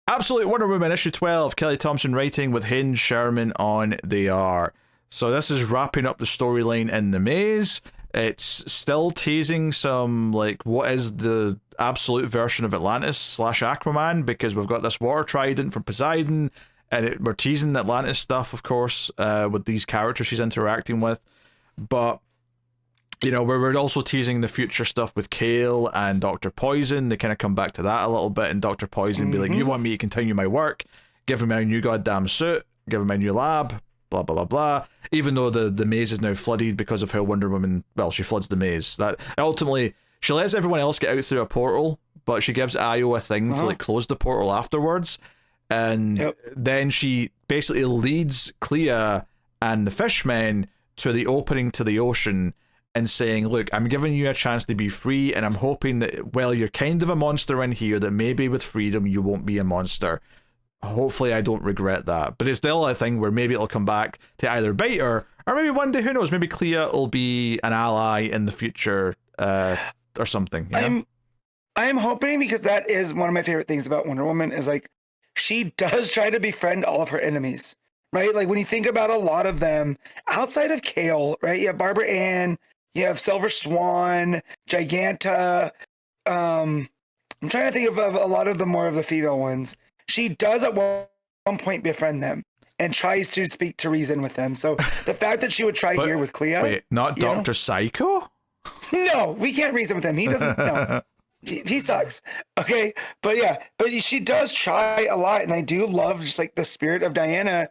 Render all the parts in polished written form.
Absolute Wonder Woman issue 12, Kelly Thompson writing with Hayden Sherman on the art. So this is wrapping up the storyline in the maze. It's still teasing some, like, what is the absolute version of Atlantis / Aquaman, because we've got this water trident from Poseidon, and we're teasing Atlantis stuff, of course, with these characters she's interacting with. But, you know, we're also teasing the future stuff with Kale and Dr. Poison. They kind of come back to that a little bit, and Dr. Poison be like, you want me to continue my work? Give him my new goddamn suit, give him my new lab, blah, blah, blah, blah. Even though the maze is now flooded because of how Wonder Woman, well, she floods the maze. That ultimately, she lets everyone else get out through a portal, but she gives Io a thing to, like, close the portal afterwards. And then she basically leads Clea and the fishmen to the opening to the ocean and saying, look, I'm giving you a chance to be free, and I'm hoping that, well, you're kind of a monster in here, that maybe with freedom you won't be a monster. Hopefully I don't regret that. But it's still a thing where maybe it'll come back to either bite her, or maybe one day, who knows, maybe Clea will be an ally in the future, or something. I'm hoping, because that is one of my favorite things about Wonder Woman, is like, she does try to befriend all of her enemies, right? Like, when you think about a lot of them, outside of Kale, right? You have Barbara Ann, you have Silver Swan, Giganta. I'm trying to think of a lot of the more of the female ones. She does at one point befriend them and tries to speak to reason with them. So the fact that she would try here with Clea. Wait, not Dr. Psycho? No, we can't reason with him. He doesn't know. He sucks. Okay. But yeah, but she does try a lot. And I do love just like the spirit of Diana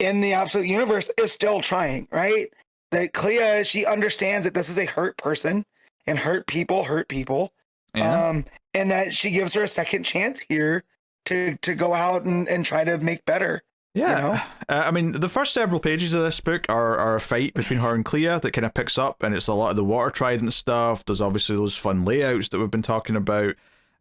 in the absolute universe is still trying, right? That Clea, she understands that this is a hurt person, and hurt people hurt people. Yeah. And that she gives her a second chance here to go out and try to make better. Yeah. You know? I mean, the first several pages of this book are a fight between her and Clea that kind of picks up, and it's a lot of the water trident stuff. There's obviously those fun layouts that we've been talking about.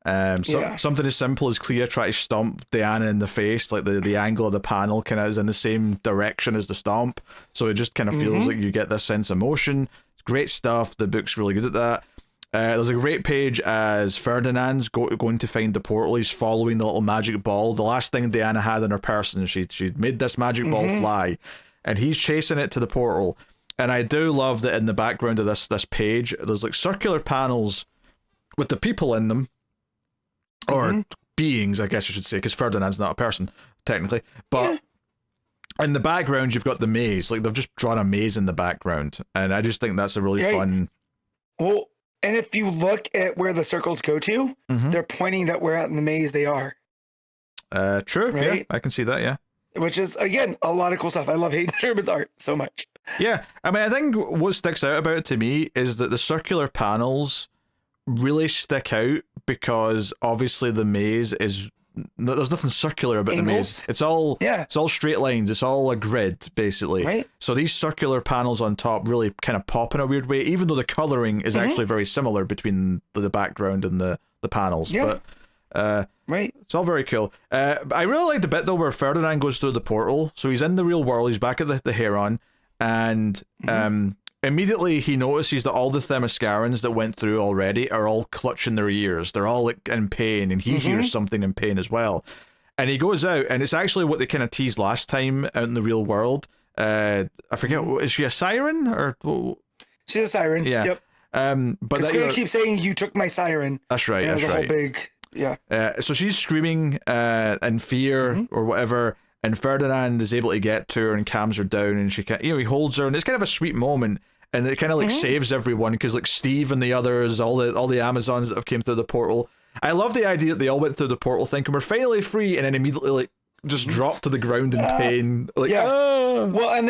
Something as simple as Clea trying to stomp Diana in the face, like the angle of the panel kind of is in the same direction as the stomp, so it just kind of feels like you get this sense of motion. It's great stuff. The book's really good at that. There's a great page as Ferdinand's going to find the portal. He's following the little magic ball. The last thing Diana had in her person, she'd made this magic ball fly, and he's chasing it to the portal. And I do love that in the background of this page, there's like circular panels with the people in them, or beings, I guess I should say, because Ferdinand's not a person technically, but in the background you've got the maze. Like, they've just drawn a maze in the background, and I just think that's a really fun. Well, and if you look at where the circles go to, they're pointing that where out in the maze they are. True. Right? Yeah, I can see that. Yeah. Which is, again, a lot of cool stuff. I love Hayden Sherman's art so much. Yeah. I mean, I think what sticks out about it to me is that the circular panels really stick out, because obviously the maze is, there's nothing circular about the maze. It's all straight lines. It's all a grid, basically. Right. So these circular panels on top really kind of pop in a weird way, even though the coloring is actually very similar between the background and the panels. Yeah. But it's all very cool. I really like the bit though where Ferdinand goes through the portal. So he's in the real world. He's back at the Heron, and immediately he notices that all the Themyscirans that went through already are all clutching their ears. They're all like in pain, and he hears something in pain as well. And he goes out, and it's actually what they kind of teased last time out in the real world. I forget, is she a siren or? She's a siren. Yeah. Yep. But they keep saying you took my siren. That's right. That's right. Whole big. Yeah. So she's screaming in fear or whatever, and Ferdinand is able to get to her and calms her down, and she can, he holds her, and it's kind of a sweet moment. And it kind of like saves everyone, because like Steve and the others, all the Amazons that have came through the portal. I love the idea that they all went through the portal thinking we're finally free, and then immediately like just dropped to the ground in pain. Like, Well, and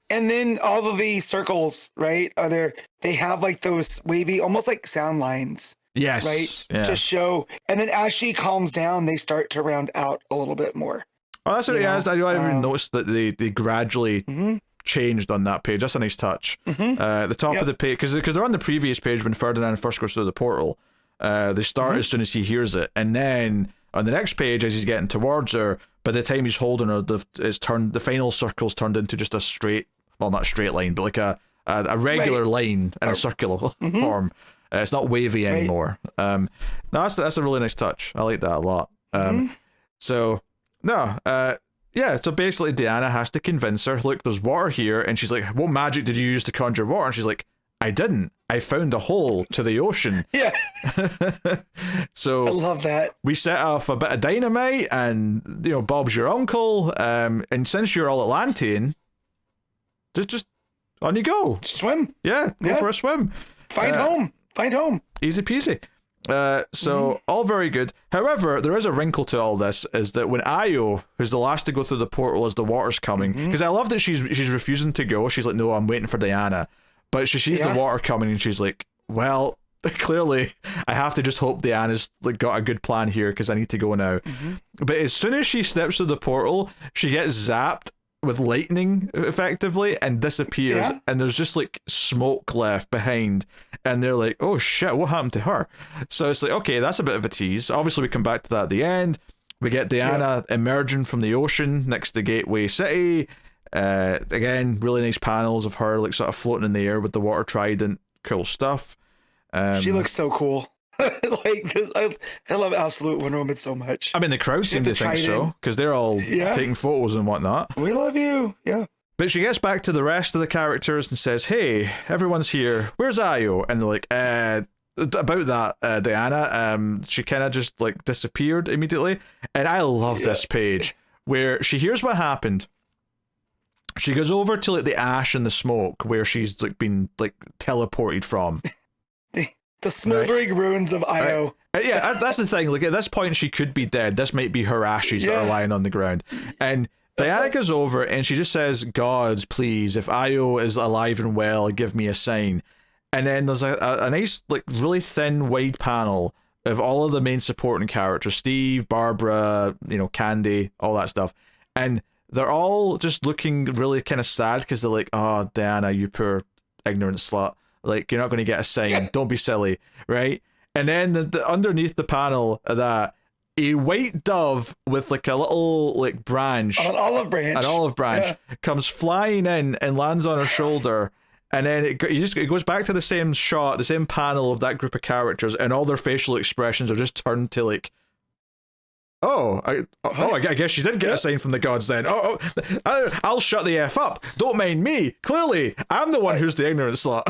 then all of the circles, right? They have like those wavy, almost like sound lines. Yes. Right. Yeah. To show, and then as she calms down, they start to round out a little bit more. Oh, that's what it is. I even noticed that they gradually changed on that page. That's a nice touch. The top of the page, because they're on the previous page when Ferdinand first goes through the portal. They start as soon as he hears it, and then on the next page, as he's getting towards her, by the time he's holding her, the final circle's turned into just a straight, well, not a straight line, but like a regular line in a circular form. It's not wavy anymore. That's a really nice touch. I like that a lot. So, no, yeah, so basically Diana has to convince her, look, there's water here, and she's like, what magic did you use to conjure water? And she's like, I didn't. I found a hole to the ocean. Yeah. So I love that. we set off a bit of dynamite, and, you know, Bob's your uncle, and since you're all Atlantean, just on you go. Swim. Yeah, go for a swim. Find home. Find home. Easy peasy. So all very good. However, there is a wrinkle to all this, is that when Io, who's the last to go through the portal as the water's coming, because I love that she's refusing to go. She's like, no, I'm waiting for Diana. But she sees the water coming and she's like, well, clearly I have to just hope Diana's like got a good plan here because I need to go now. But as soon as she steps through the portal, she gets zapped with lightning effectively and disappears, and there's just like smoke left behind, and they're like, oh shit, what happened to her? So it's like, okay, that's a bit of a tease. Obviously we come back to that at the end. We get Diana emerging from the ocean next to Gateway City. Again, really nice panels of her like sort of floating in the air with the water trident. Cool stuff. She looks so cool. Like this, I love Absolute Wonder Woman so much. I mean, the crowd seem to think so because they're all taking photos and whatnot. We love you. Yeah. But she gets back to the rest of the characters and says, hey, everyone's here. Where's Io? And they're like, about that, Diana, she kind of just like disappeared immediately. And I love this page where she hears what happened. She goes over to like the ash and the smoke where she's like been like teleported from. The smoldering ruins of Io. Yeah, that's the thing. Like at this point, she could be dead. This might be her ashes that are lying on the ground. And Diana goes over and she just says, "Gods, please, if Io is alive and well, give me a sign." And then there's a nice, like, really thin, wide panel of all of the main supporting characters: Steve, Barbara, you know, Candy, all that stuff, and they're all just looking really kind of sad because they're like, "Oh, Diana, you poor ignorant slut. Like, you're not going to get a sign. Don't be silly," right? And then the underneath the panel of that, a white dove with like a little like branch, an olive branch, comes flying in and lands on her shoulder. And then it goes back to the same shot, the same panel of that group of characters, and all their facial expressions are just turned to like, I guess you did get a sign from the gods then. I'll shut the F up. Don't mind me. Clearly, I'm the one who's the ignorant slut.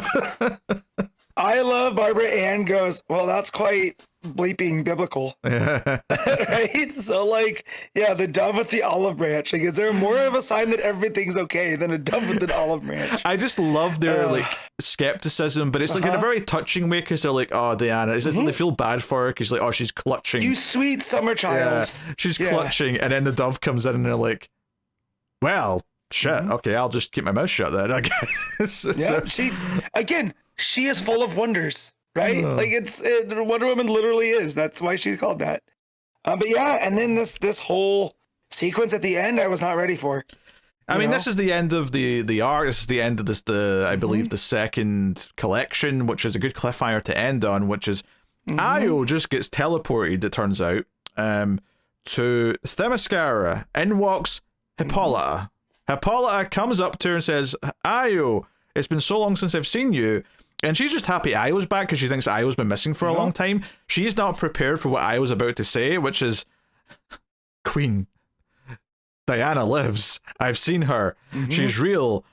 I love Barbara Ann goes, well, that's quite bleeping biblical. Right? So, like, yeah, the dove with the olive branch. Like, is there more of a sign that everything's okay than a dove with an olive branch? I just love their, like, skepticism, but it's, like, in a very touching way because they're like, oh, Diana. It's just, they feel bad for her because, like, oh, she's clutching. You sweet summer child. Yeah, she's clutching, and then the dove comes in and they're like, well, shit, okay, I'll just keep my mouth shut then, I guess. Yeah, she is full of wonders, right? Like Wonder Woman literally is. That's why she's called that. But yeah, and then this whole sequence at the end, I was not ready for. I mean, this is the end of the arc. This is the end of I believe, the second collection, which is a good cliffhanger to end on, which is Io just gets teleported, it turns out, to Themyscira. In walks Hippolyta. Hippolyta comes up to her and says, Io, it's been so long since I've seen you. And she's just happy Io's back because she thinks Io's been missing for a long time. She's not prepared for what Io's about to say, which is, Queen, Diana lives. I've seen her. She's real.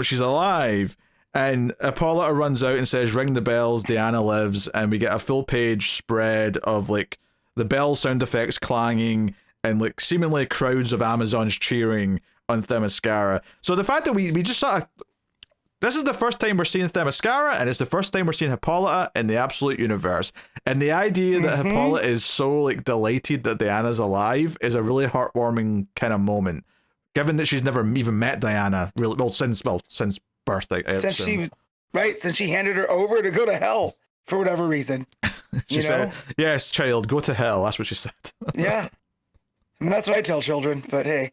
She's alive. And Hippolyta runs out and says, ring the bells, Diana lives. And we get a full page spread of like the bell sound effects clanging and like seemingly crowds of Amazons cheering on Themyscira. So the fact that we just sort of, this is the first time we're seeing Themyscira, and it's the first time we're seeing Hippolyta in the Absolute Universe. And the idea that Hippolyta is so like delighted that Diana's alive is a really heartwarming kind of moment, given that she's never even met Diana really since birth. Since she handed her over to go to hell for whatever reason. She said, "Yes, child, go to hell." That's what she said. Yeah, I mean, that's what I tell children. But hey,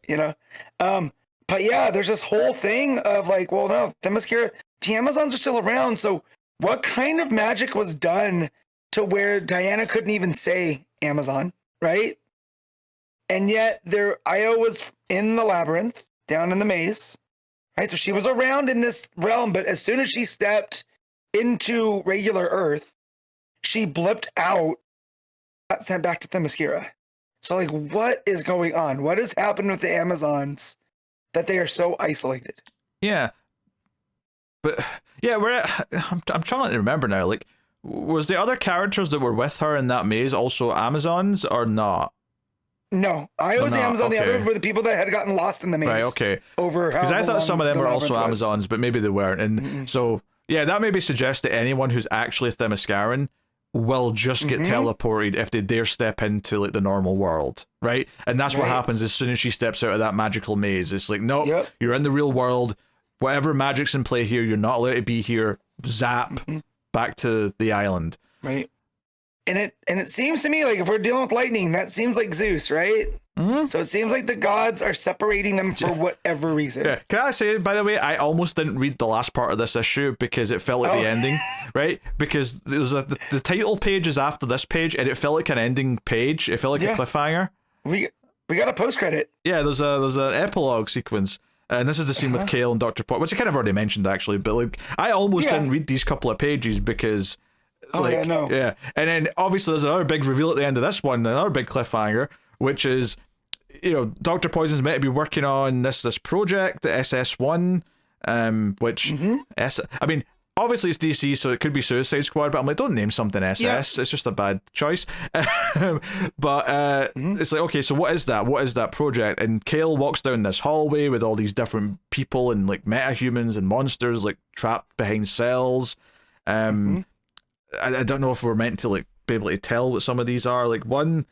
you know. But yeah, there's this whole thing of like, well, no, Themyscira, the Amazons are still around. So what kind of magic was done to where Diana couldn't even say Amazon, right? And yet Io was in the labyrinth, down in the maze, right? So she was around in this realm, but as soon as she stepped into regular Earth, she blipped out, got sent back to Themyscira. So like, what is going on? What has happened with the Amazons that they are so isolated? Yeah, but yeah, I'm trying to remember now. Like, was the other characters that were with her in that maze also Amazons or not? No, I was the Amazon. Okay. The other were the people that had gotten lost in the maze. Right. Okay. Over because I thought some of them were also was. Amazons, but maybe they weren't. And so yeah, that maybe suggests that anyone who's actually Themysciran will just get teleported if they dare step into like the normal world, right? And that's what happens as soon as she steps out of that magical maze. It's like, nope, you're in the real world. Whatever magic's in play here, you're not allowed to be here. Zap back to the island. Right. And it seems to me like if we're dealing with lightning, that seems like Zeus, right? So it seems like the gods are separating them for whatever reason. Yeah. Can I say, by the way, I almost didn't read the last part of this issue because it felt like the ending, right? Because there's the title page is after this page, and it felt like an ending page. It felt like a cliffhanger. We got a post credit. Yeah, there's an epilogue sequence. And this is the scene with Kale and Dr. Poison, which I kind of already mentioned actually, but like I almost didn't read these couple of pages because and then obviously there's another big reveal at the end of this one, another big cliffhanger, which is, you know, Dr. Poison's meant to be working on this project, SS1, which I mean, obviously it's DC, so it could be Suicide Squad, but I'm like, don't name something SS. It's just a bad choice. But it's like, okay, so what is that? What is that project? And Kale walks down this hallway with all these different people and like metahumans and monsters like trapped behind cells. I don't know if we're meant to like be able to tell what some of these are. Like one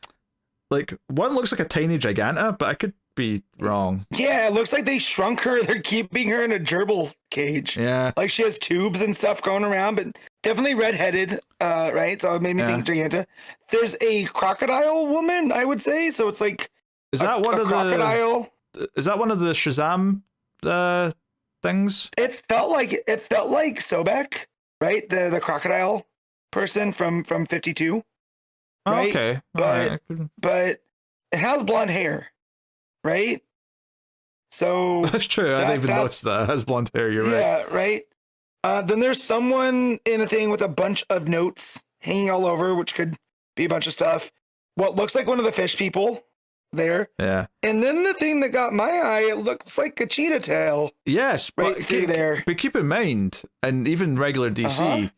looks like a tiny Giganta, but I could be wrong. Yeah, it looks like they shrunk her. They're keeping her in a gerbil cage. Yeah. Like she has tubes and stuff going around, but definitely redheaded, right? So it made me think Giganta. There's a crocodile woman, I would say. So it's like is that one of crocodile? Is that one of the Shazam things? It felt like Sobek, right? The crocodile person from 52. Right? Okay. But it has blonde hair. Right? So that's true. I didn't even notice that. It has blonde hair. You're right. Yeah, right. Then there's someone in a thing with a bunch of notes hanging all over, which could be a bunch of stuff. What looks like one of the fish people there. Yeah. And then the thing that got my eye, it looks like a cheetah tail. Yes, right through there. But keep in mind, and even regular DC,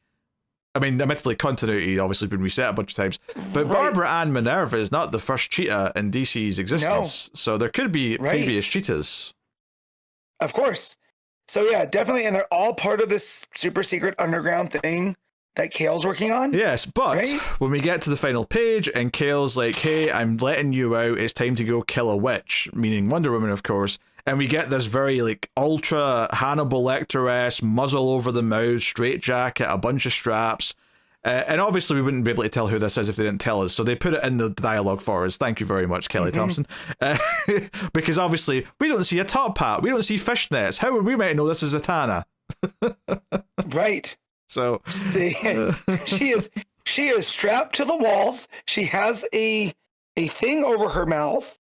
I mean, admittedly, continuity obviously been reset a bunch of times, but Barbara Ann Minerva is not the first cheetah in DC's existence, so there could be previous cheetahs. Of course. So yeah, definitely, and they're all part of this super secret underground thing that Kale's working on. Yes, but when we get to the final page and Kale's like, hey, I'm letting you out, it's time to go kill a witch, meaning Wonder Woman, of course. And we get this very like ultra Hannibal Lecter-esque muzzle over the mouth, straight jacket, a bunch of straps. And obviously we wouldn't be able to tell who this is if they didn't tell us. So they put it in the dialogue for us. Thank you very much, Kelly Thompson. Because obviously we don't see a top hat. We don't see fishnets. How would we might know this is Zatanna? Right. So she is strapped to the walls. She has a thing over her mouth.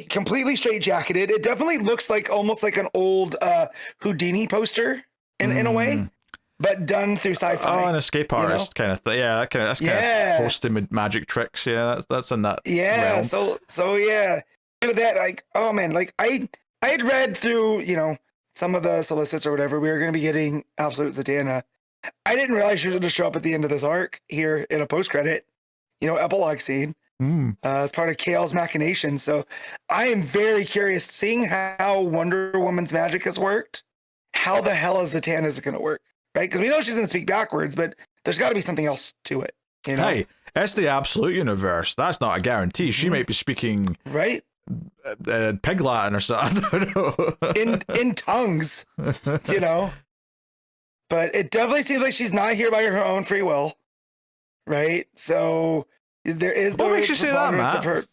Completely straight jacketed. It definitely looks like almost like an old Houdini poster in a way, but done through sci-fi. Oh, an escape artist kind of thing. Yeah, that's kind of hosting magic tricks. Yeah, that's in that. Yeah. realm. So yeah. Look at that. Like, oh man, like I had read through, some of the solicits or whatever. We were going to be getting Absolute Zatanna. I didn't realize she was going to show up at the end of this arc here in a post-credit, epilogue scene. As part of Kale's machination. So I am very curious, seeing how Wonder Woman's magic has worked, how the hell is Zatanna's going to work, right? Because we know she's going to speak backwards, but there's got to be something else to it. Hey, it's the Absolute Universe. That's not a guarantee. She might be speaking Pig Latin or something. I don't know. in tongues, But it definitely seems like she's not here by her own free will, right? So there is what makes you say that, Matt? Of her.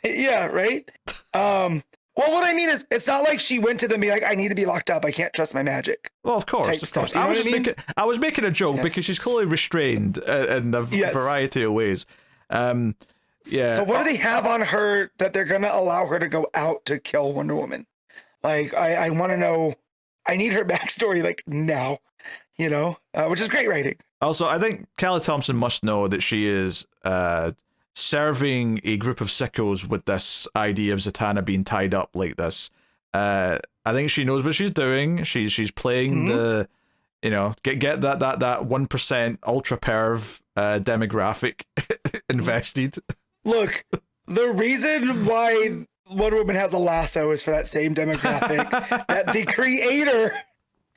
Yeah, right. Well, what I mean is, it's not like she went to them and be like, "I need to be locked up. I can't trust my magic." Well, of course. I was making a joke because she's clearly restrained in a variety of ways. Yeah. So what do they have on her that they're gonna allow her to go out to kill Wonder Woman? Like, I want to know. I need her backstory like now, which is great writing. Also, I think Kelly Thompson must know that she is serving a group of sickos with this idea of Zatanna being tied up like this. I think she knows what she's doing. She's playing the, you know, get that 1% ultra perv demographic invested. Look, the reason why Wonder Woman has a lasso is for that same demographic that the creator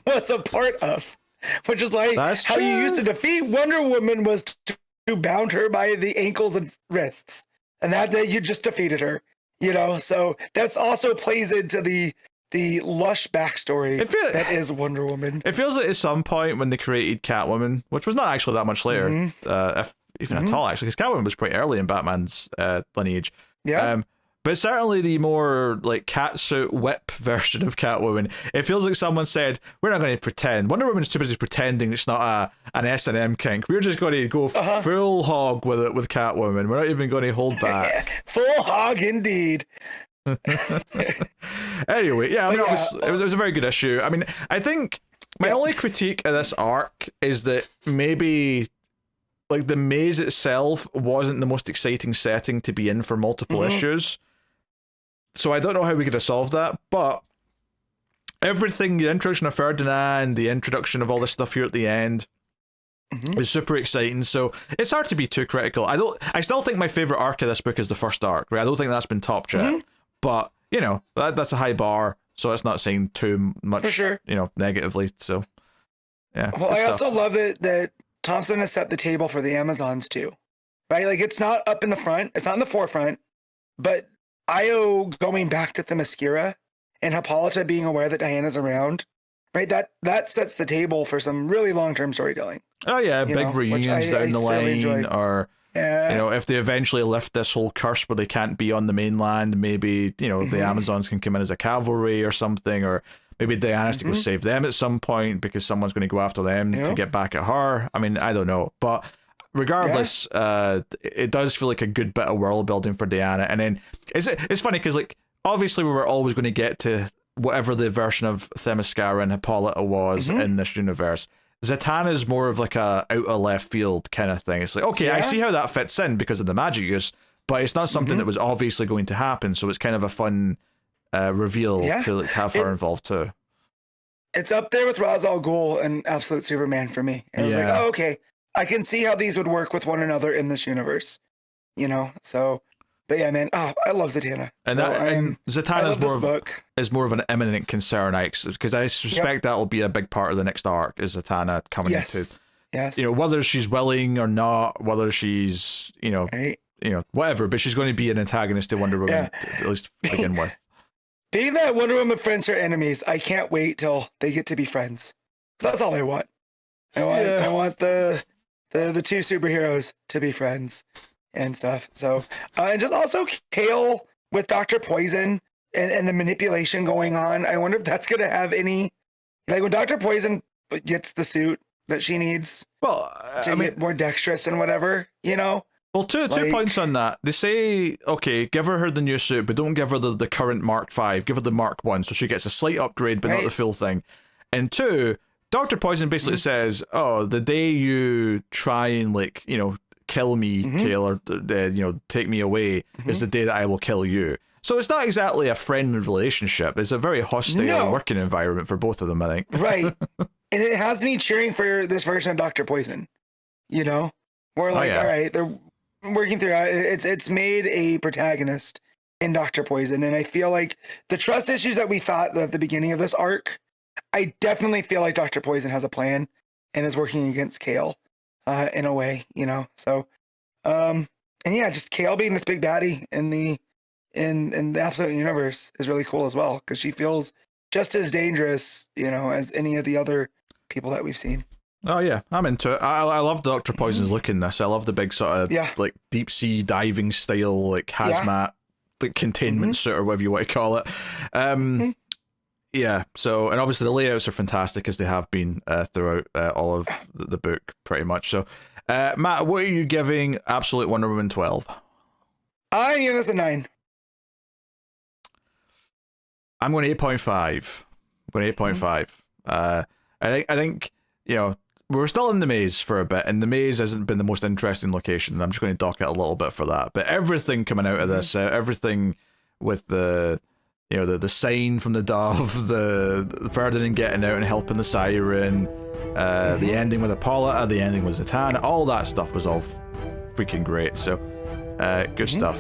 was a part of, which is like how you used to defeat Wonder Woman was to bound her by the ankles and wrists, and that you just defeated her, you know. So that's also plays into the lush backstory that is Wonder Woman. It feels like at some point when they created Catwoman, which was not actually that much later, if even at all, actually, because Catwoman was pretty early in Batman's lineage. Yeah. But certainly the more like catsuit whip version of Catwoman, it feels like someone said, we're not going to pretend. Wonder Woman's too busy pretending it's not an S&M kink. We're just going to go full hog with it with Catwoman. We're not even going to hold back. Full hog indeed. Anyway, yeah, I mean, it was a very good issue. I mean, I think my only critique of this arc is that maybe like the maze itself wasn't the most exciting setting to be in for multiple issues. So I don't know how we could have solved that, but everything, the introduction of Ferdinand, the introduction of all this stuff here at the end is super exciting. So it's hard to be too critical. I still think my favorite arc of this book is the first arc, right? I don't think that's been topped yet, but you know, that's a high bar. So it's not saying too much, for sure, you know, negatively. So yeah. Well, I also love it that Thompson has set the table for the Amazons too, right? Like it's not up in the front, it's not in the forefront, but Io going back to Themyscira and Hippolyta being aware that Diana's around, right? That sets the table for some really long-term storytelling. Oh yeah, big reunions down the line, or you know, if they eventually lift this whole curse where they can't be on the mainland, maybe, you know, the Amazons can come in as a cavalry or something, or maybe Diana has to go save them at some point because someone's going to go after them to get back at her. I mean, I don't know, but regardless, it does feel like a good bit of world building for Diana. And then it's funny because, like, obviously we were always going to get to whatever the version of Themyscira and Hippolyta was in this universe. Zatanna's more of like a out of left field kind of thing. It's like, okay, I see how that fits in because of the magic use, but it's not something that was obviously going to happen. So it's kind of a fun reveal to like, have her involved too. It's up there with Ra's al Ghul and Absolute Superman for me. And I was like, oh, okay, I can see how these would work with one another in this universe, you know. So, but yeah, man, I love Zatanna. And so Zatanna is more of an imminent concern, because I suspect that will be a big part of the next arc. Is Zatanna coming into, you know, whether she's willing or not, whether she's, you know, whatever, but she's going to be an antagonist to Wonder Woman to at least begin with. Being that Wonder Woman friends her enemies, I can't wait till they get to be friends. That's all I want. I want the two superheroes to be friends and stuff. So, and just also Kale with Dr. Poison and the manipulation going on. I wonder if that's going to have any, like when Dr. Poison gets the suit that she needs to get more dexterous and whatever, you know? Well, two points on that. They say, okay, give her the new suit, but don't give her the current Mark V. Give her the Mark 1, so she gets a slight upgrade, but not the full thing. And two, Dr. Poison basically says, oh, the day you try and, like, you know, kill me, Kale, or, you know, take me away, is the day that I will kill you. So it's not exactly a friendly relationship. It's a very hostile working environment for both of them, I think. Right. And it has me cheering for this version of Dr. Poison, you know? We're like, all right, they're working through it. It's made a protagonist in Dr. Poison, and I feel like the trust issues that we thought at the beginning of this arc, I definitely feel like Dr. Poison has a plan and is working against Kale in a way, you know. So and yeah, just Kale being this big baddie in the Absolute Universe is really cool as well, because she feels just as dangerous, you know, as any of the other people that we've seen. Oh yeah, I'm into it. I love Dr. Poison's look in this. I love the big sort of like deep sea diving style, like hazmat, like containment suit or whatever you want to call it. Yeah. So, and obviously the layouts are fantastic, as they have been throughout all of the book, pretty much. So, Matt, what are you giving Absolute Wonder Woman 12? I'm giving this a 9. I'm going 8.5. I'm going 8.5. I think you know, we're still in the maze for a bit, and the maze hasn't been the most interesting location, and I'm just going to dock it a little bit for that. But everything coming out of this, everything with the, you know, the sign from the dove, the Ferdinand getting out and helping the siren, the ending with Hippolyta, the ending with Zatanna, all that stuff was all freaking great. So, good stuff.